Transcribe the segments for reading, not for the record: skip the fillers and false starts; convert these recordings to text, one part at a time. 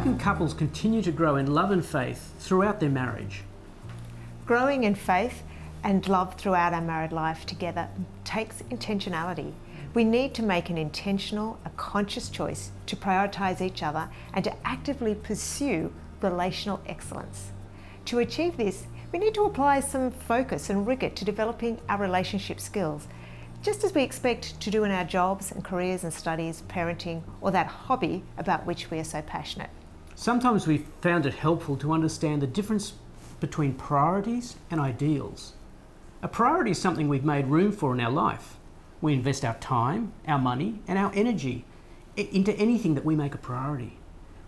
can couples continue to grow in love and faith throughout their marriage? Growing in faith and love throughout our married life together takes intentionality. We need to make an intentional, a conscious choice to prioritise each other and to actively pursue relational excellence. To achieve this, we need to apply some focus and rigour to developing our relationship skills, just as we expect to do in our jobs and careers and studies, parenting, or that hobby about which we are so passionate. Sometimes we've found it helpful to understand the difference between priorities and ideals. A priority is something we've made room for in our life. We invest our time, our money, and our energy into anything that we make a priority.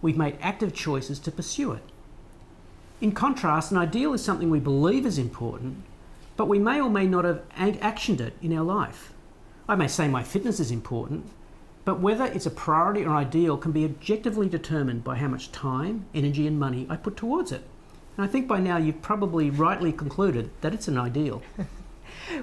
We've made active choices to pursue it. In contrast, an ideal is something we believe is important, but we may or may not have actioned it in our life. I may say my fitness is important, but whether it's a priority or an ideal can be objectively determined by how much time, energy, and money I put towards it. And I think by now you've probably rightly concluded that it's an ideal.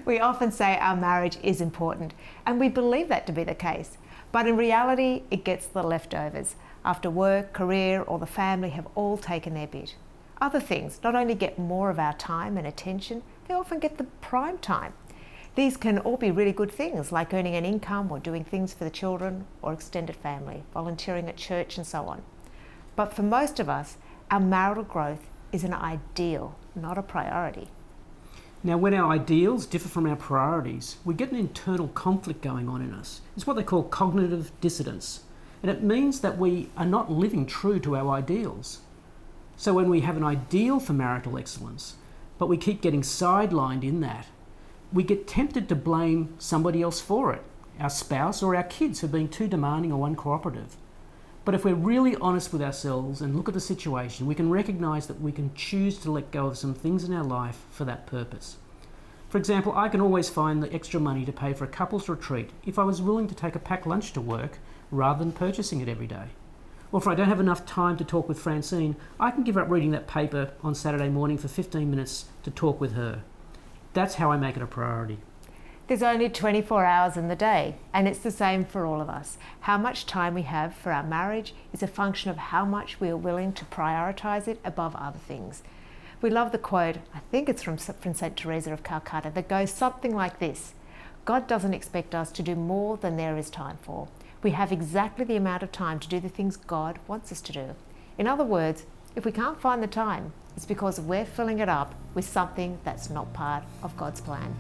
We often say our marriage is important, and we believe that to be the case. But in reality, it gets the leftovers after work, career, or the family have all taken their bit. Other things not only get more of our time and attention, they often get the prime time. These can all be really good things, like earning an income or doing things for the children or extended family, volunteering at church and so on. But for most of us, our marital growth is an ideal, not a priority. Now, when our ideals differ from our priorities, we get an internal conflict going on in us. It's what they call cognitive dissonance, and it means that we are not living true to our ideals. So when we have an ideal for marital excellence, but we keep getting sidelined in that, we get tempted to blame somebody else for it, our spouse or our kids for being too demanding or uncooperative. But if we're really honest with ourselves and look at the situation, we can recognise that we can choose to let go of some things in our life for that purpose. For example, I can always find the extra money to pay for a couple's retreat if I was willing to take a packed lunch to work rather than purchasing it every day. Or if I don't have enough time to talk with Francine, I can give up reading that paper on Saturday morning for 15 minutes to talk with her. That's how I make it a priority. There's only 24 hours in the day, and it's the same for all of us. How much time we have for our marriage is a function of how much we are willing to prioritise it above other things. We love the quote, I think it's from St. Teresa of Calcutta, that goes something like this: God doesn't expect us to do more than there is time for. We have exactly the amount of time to do the things God wants us to do. In other words, if we can't find the time, it's because we're filling it up with something that's not part of God's plan.